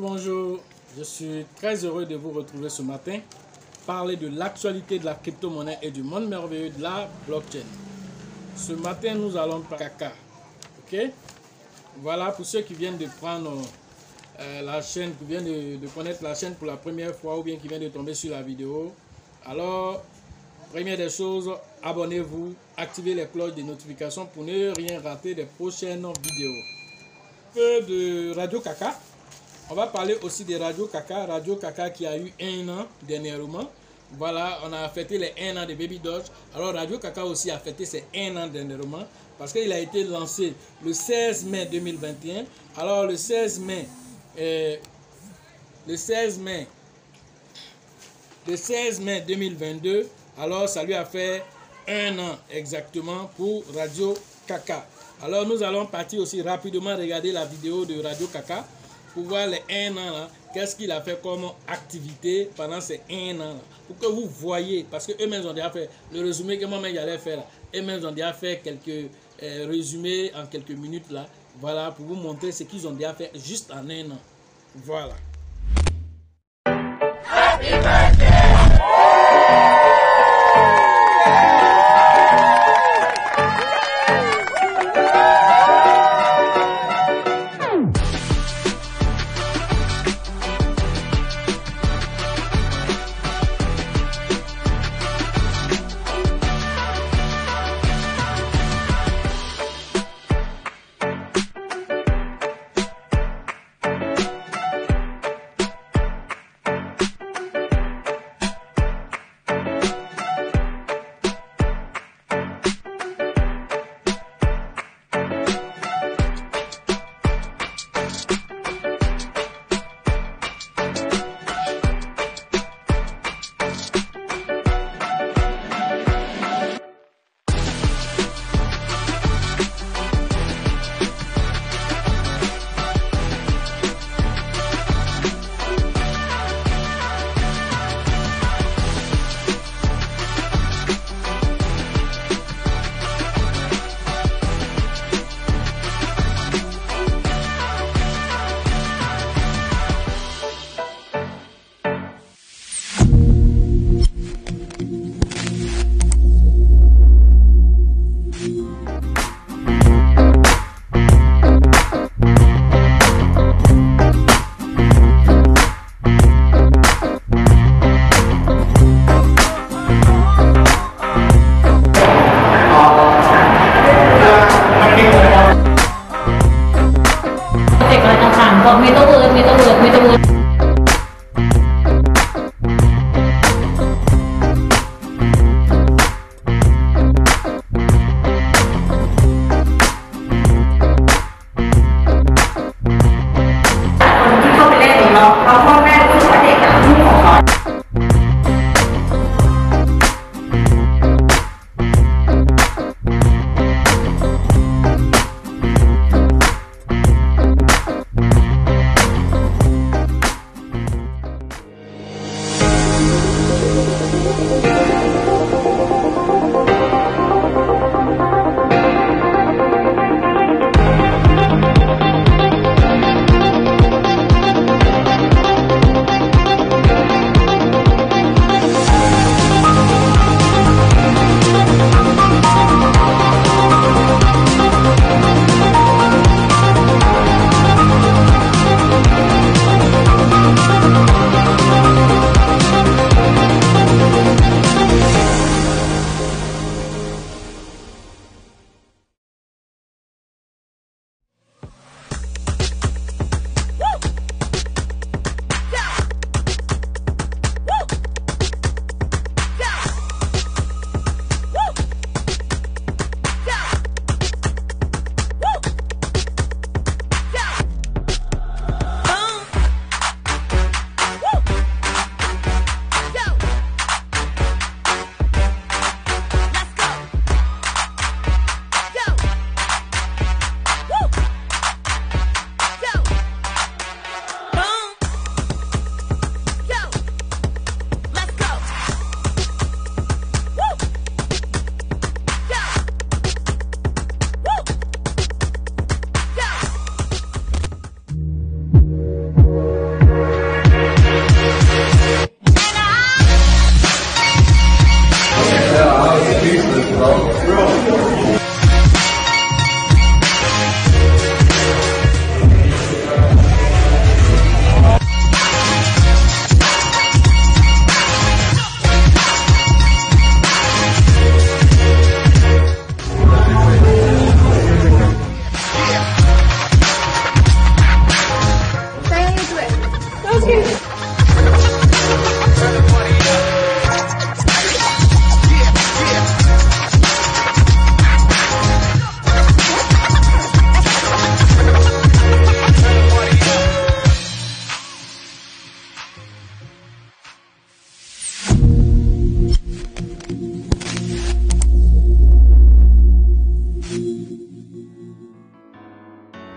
Bonjour, je suis très heureux de vous retrouver ce matin, parler de l'actualité de la crypto-monnaie et du monde merveilleux de la blockchain. Ce matin, nous allons parler Kaka. Ok? Voilà, pour ceux qui viennent de prendre la chaîne, qui viennent de connaître la chaîne pour la première fois ou bien qui viennent de tomber sur la vidéo. Alors, première des choses, abonnez-vous, activez les cloches de notification pour ne rien rater des prochaines vidéos. Un peu de Radio Kaka. On va parler aussi de Radio Kaka qui a eu 1 an dernièrement. Voilà, on a fêté les 1 an de Baby Doge. Alors Radio Kaka aussi a fêté ses 1 an dernièrement parce qu'il a été lancé le 16 mai 2021. Alors le 16 mai 2022, alors ça lui a fait 1 an exactement pour Radio Kaka. Alors nous allons partir aussi rapidement regarder la vidéo de Radio Kaka pour voir les 1 an là, qu'est-ce qu'il a fait comme activité pendant ces 1 an là, pour que vous voyez, parce que eux-mêmes ont déjà fait le résumé que moi-même j'allais faire là, eux-mêmes ont déjà fait quelques résumés en quelques minutes là, voilà, pour vous montrer ce qu'ils ont déjà fait juste en 1 an, voilà. Happy birthday!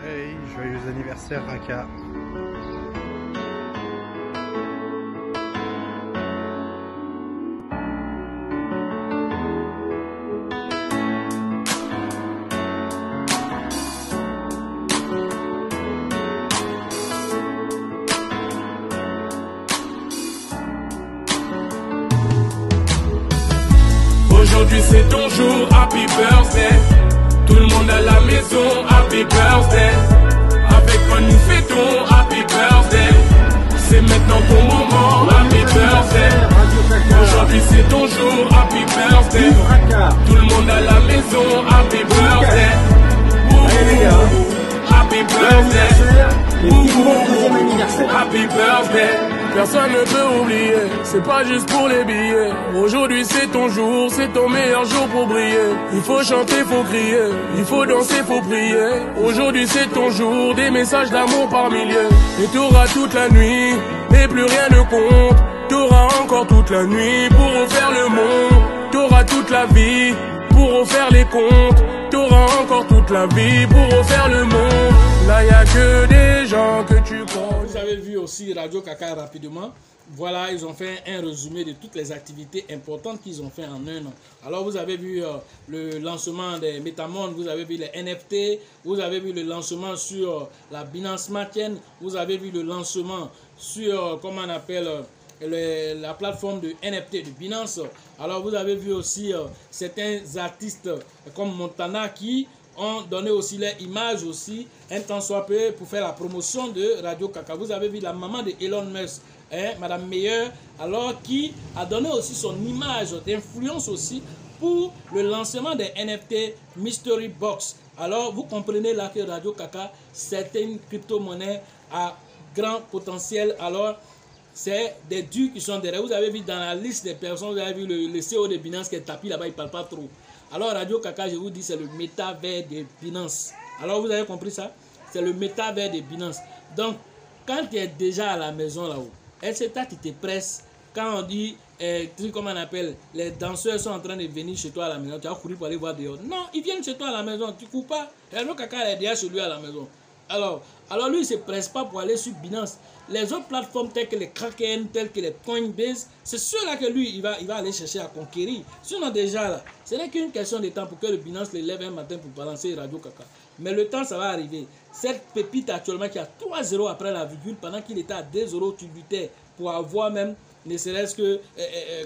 Hey, joyeux anniversaire Raka. Aujourd'hui c'est ton jour, happy birthday. Tout le monde à la maison, happy birthday. Avec moi nous fêtons, happy birthday. C'est maintenant ton moment, happy birthday. Aujourd'hui c'est ton jour, happy birthday. Tout le monde à la maison, happy birthday. Happy birthday. Happy birthday. Personne ne peut oublier, c'est pas juste pour les billets. Aujourd'hui c'est ton jour, c'est ton meilleur jour pour briller. Il faut chanter, faut crier, il faut danser, faut prier. Aujourd'hui c'est ton jour, des messages d'amour par milliers. Et t'auras toute la nuit, et plus rien ne compte. T'auras encore toute la nuit pour refaire le monde. T'auras toute la vie pour refaire les comptes. T'auras encore toute la vie pour refaire le monde. Là y'a que des gens que tu comptes. Vous avez vu aussi Radio Kaka rapidement. Voilà, ils ont fait un résumé de toutes les activités importantes qu'ils ont fait en un an. Alors vous avez vu le lancement des MetaMondes, vous avez vu les NFT, vous avez vu le lancement sur la Binance Smart Chain, vous avez vu le lancement sur, comment on appelle, la plateforme de NFT de Binance. Alors vous avez vu aussi certains artistes comme Montana qui ont donné aussi leur image aussi, un temps soit peu, pour faire la promotion de Radio Kaka. Vous avez vu la maman de Elon Musk, Madame Meyer, alors qui a donné aussi son image d'influence aussi pour le lancement des NFT Mystery Box. Alors vous comprenez là que Radio Kaka, c'est une crypto-monnaie à grand potentiel. Alors c'est des dieux qui sont derrière. Vous avez vu dans la liste des personnes, vous avez vu le CEO de Binance qui est tapis là-bas, il ne parle pas trop. Alors Radio Kaka, je vous dis, c'est le métavers de Binance. Alors vous avez compris ça? C'est le métavers de Binance. Donc, quand tu es déjà à la maison là-haut, etc., tu te presses. Quand on dit, comment on appelle, les danseurs sont en train de venir chez toi à la maison, tu vas courir pour aller voir dehors. Non, ils viennent chez toi à la maison, tu ne cours pas. Radio Kaka est déjà chez lui à la maison. Alors lui, il ne se presse pas pour aller sur Binance. Les autres plateformes telles que les Kraken, telles que les Coinbase, c'est ceux-là que lui, il va aller chercher à conquérir. Sinon déjà là, ce n'est qu'une question de temps pour que le Binance le lève un matin pour balancer Radio Kaka. Mais le temps, ça va arriver. Cette pépite actuellement qui a 3 zéros après la virgule, pendant qu'il était à 2 euros, tu luttais pour avoir même, ne serait-ce que,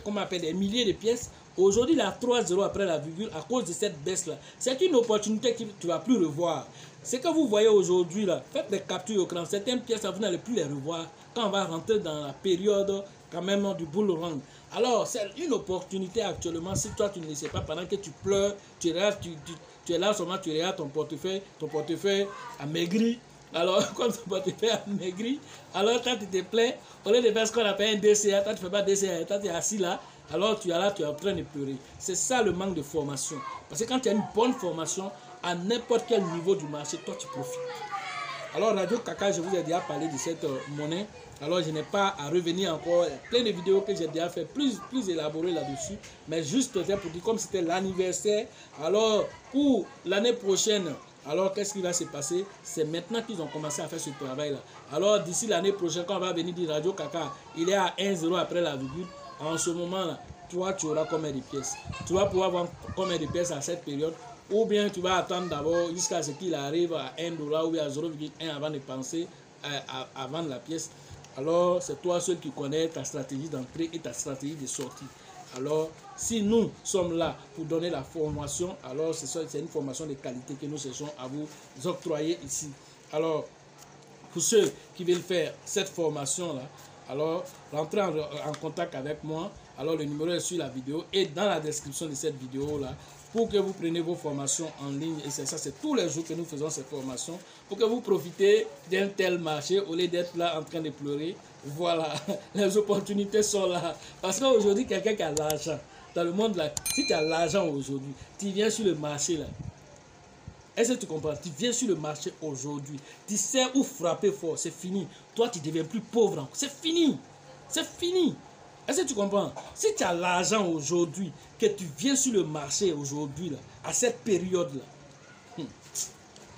comment on appelle, des milliers de pièces. Aujourd'hui, il a 3 zéros après la virgule à cause de cette baisse-là. C'est une opportunité que tu ne vas plus revoir. Ce que vous voyez aujourd'hui, là, faites des captures au cran. Certaines pièces, vous n'allez plus les revoir quand on va rentrer dans la période quand même du bull run. Alors, c'est une opportunité actuellement. Si toi, tu ne le sais pas, pendant que tu pleures, tu es là seulement, tu regardes ton portefeuille amaigri. Alors, comme ton portefeuille amaigri, alors quand tu te plais, au lieu de faire ce qu'on appelle un DCA, toi, tu ne fais pas DCA, toi, tu es assis là. Alors tu es là, tu es en train de pleurer. C'est ça le manque de formation. Parce que quand tu as une bonne formation, à n'importe quel niveau du marché, toi tu profites. Alors Radio Kaka, je vous ai déjà parlé de cette monnaie. Alors je n'ai pas à revenir encore. Plein de vidéos que j'ai déjà fait plus élaborées là-dessus. Mais juste peut-être pour dire comme c'était l'anniversaire. Alors pour l'année prochaine, alors qu'est-ce qui va se passer? C'est maintenant qu'ils ont commencé à faire ce travail-là. Alors d'ici l'année prochaine, quand on va venir dire Radio Kaka, il est à 1 zéro après la virgule. En ce moment-là, toi, tu auras combien de pièces? Tu vas pouvoir vendre combien de pièces à cette période? Ou bien tu vas attendre d'abord jusqu'à ce qu'il arrive à 1 dollar ou à 0,1 avant de penser à vendre la pièce. Alors, c'est toi seul qui connais ta stratégie d'entrée et ta stratégie de sortie. Alors, si nous sommes là pour donner la formation, alors c'est une formation de qualité que nous cherchons à vous octroyer ici. Alors, pour ceux qui veulent faire cette formation-là, alors rentrez en contact avec moi. Alors, le numéro est sur la vidéo et dans la description de cette vidéo-là, pour que vous preniez vos formations en ligne. Et c'est tous les jours que nous faisons ces formations, pour que vous profitez d'un tel marché au lieu d'être là en train de pleurer. Voilà, les opportunités sont là. Parce qu'aujourd'hui, quelqu'un qui a l'argent, dans le monde là, si tu as l'argent aujourd'hui, tu viens sur le marché là. Est-ce que tu comprends? Tu viens sur le marché aujourd'hui, tu sais où frapper fort, c'est fini. Toi, tu ne deviens plus pauvre. C'est fini. C'est fini. Est-ce que tu comprends? Si tu as l'argent aujourd'hui, que tu viens sur le marché aujourd'hui, à cette période-là.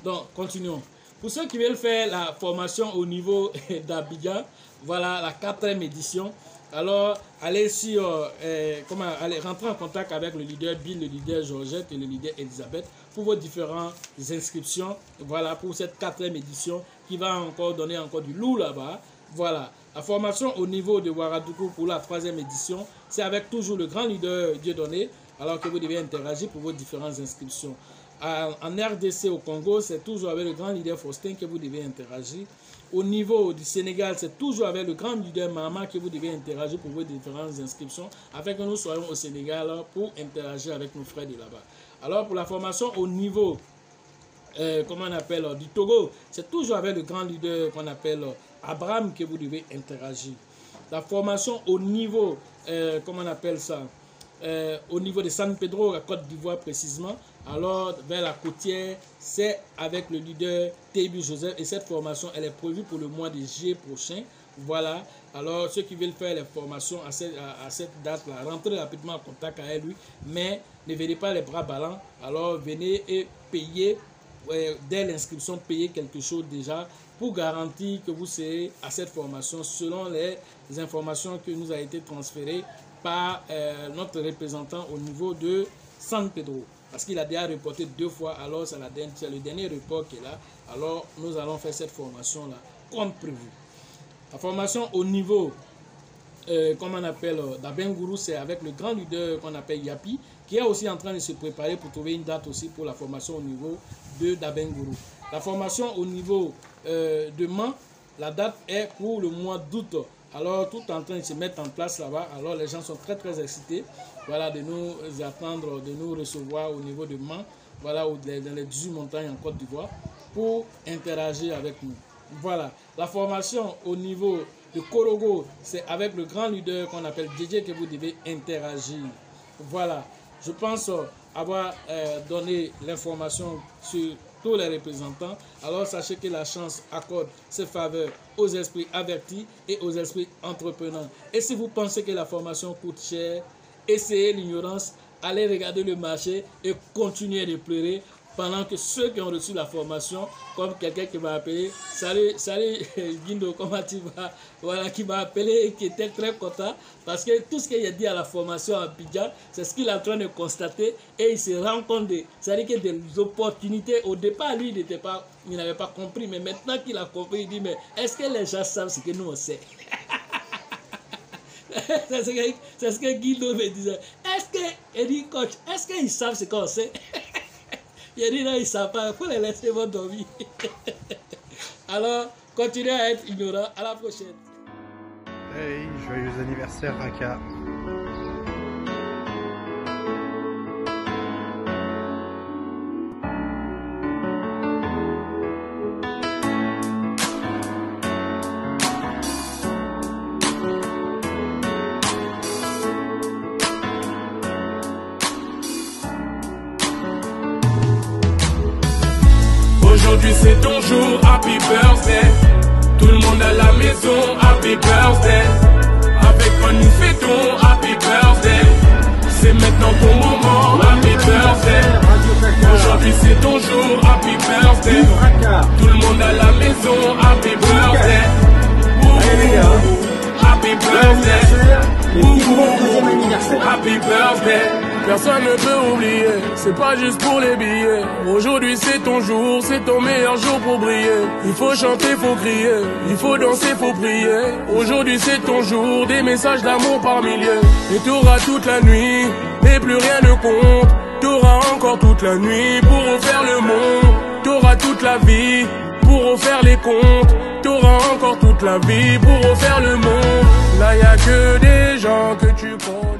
Donc, continuons. Pour ceux qui veulent faire la formation au niveau d'Abidjan, voilà la 4e édition. Alors, allez sur, allez rentrer en contact avec le leader Bill, le leader Georgette et le leader Elisabeth pour vos différentes inscriptions. Voilà, pour cette 4e édition qui va encore donner encore du lourd là-bas. Voilà, la formation au niveau de Ouagadougou pour la 3e édition, c'est avec toujours le grand leader Dieudonné, alors que vous devez interagir pour vos différentes inscriptions. En RDC au Congo, c'est toujours avec le grand leader Faustin que vous devez interagir. Au niveau du Sénégal, c'est toujours avec le grand leader Mama que vous devez interagir pour vos différentes inscriptions, afin que nous soyons au Sénégal pour interagir avec nos frères de là-bas. Alors pour la formation au niveau comment on appelle, du Togo, c'est toujours avec le grand leader qu'on appelle Abraham que vous devez interagir. La formation au niveau, comment on appelle ça, au niveau de San Pedro, la Côte d'Ivoire précisément, alors vers la côtière, c'est avec le leader Tébu Joseph et cette formation, elle est prévue pour le mois de juillet prochain. Voilà, alors ceux qui veulent faire les formations à cette date-là, rentrez rapidement en contact avec lui, mais ne venez pas les bras ballants, alors venez et payez. Dès l'inscription, payer quelque chose déjà pour garantir que vous serez à cette formation selon les informations que nous a été transférées par notre représentant au niveau de San Pedro. Parce qu'il a déjà reporté 2 fois, alors c'est le dernier report qui est là. Alors nous allons faire cette formation-là comme prévu. La formation au niveau, comme on appelle, d'Abengourou, c'est avec le grand leader qu'on appelle Yapi, qui est aussi en train de se préparer pour trouver une date aussi pour la formation au niveau de d'Abengourou. La formation au niveau de Mans, la date est pour le mois d'août. Alors tout est en train de se mettre en place là-bas. Alors les gens sont très excités, voilà, de nous attendre, de nous recevoir au niveau de Mans, voilà, dans les 18 montagnes en Côte d'Ivoire, pour interagir avec nous. Voilà, la formation au niveau de Korogo, c'est avec le grand leader qu'on appelle DJ que vous devez interagir. Voilà, je pense avoir donné l'information sur tous les représentants. Alors sachez que la chance accorde ses faveurs aux esprits avertis et aux esprits entrepreneurs. Et si vous pensez que la formation coûte cher, essayez l'ignorance, allez regarder le marché et continuez de pleurer pendant que ceux qui ont reçu la formation, comme quelqu'un qui m'a appelé, salut Guindo, comment tu vas? Voilà, qui m'a appelé et qui était très content parce que tout ce qu'il a dit à la formation à Abidjan, c'est ce qu'il est en train de constater et il se rend compte de, c'est-à-dire que des opportunités. Au départ, lui, il n'avait pas compris, mais maintenant qu'il a compris, il dit, mais est-ce que les gens savent ce que nous on sait? C'est ce que Guindo me disait. Il dit, coach, est-ce qu'ils savent ce qu'on sait? Il dit non, ils ne savent pas, il faut les laisser dormir. Alors, continuez à être ignorant. À la prochaine. Hey, joyeux anniversaire, Raka. Aujourd'hui c'est ton jour, happy birthday. Tout le monde à la maison, happy birthday. Avec moi nous fêtons, happy birthday. C'est maintenant ton moment, happy birthday. Aujourd'hui c'est ton jour, happy birthday. Tout le monde à la maison, happy birthday. Happy birthday. Happy birthday. personne ne peut oublier, c'est pas juste pour les billets. Aujourd'hui c'est ton jour, c'est ton meilleur jour pour briller. Il faut chanter, faut crier, il faut danser, faut prier. Aujourd'hui c'est ton jour, des messages d'amour par milliers. Et t'auras toute la nuit, et plus rien ne compte. T'auras encore toute la nuit pour refaire le monde. T'auras toute la vie pour refaire les comptes. T'auras encore toute la vie pour refaire le monde. Là y a que des gens que tu connais.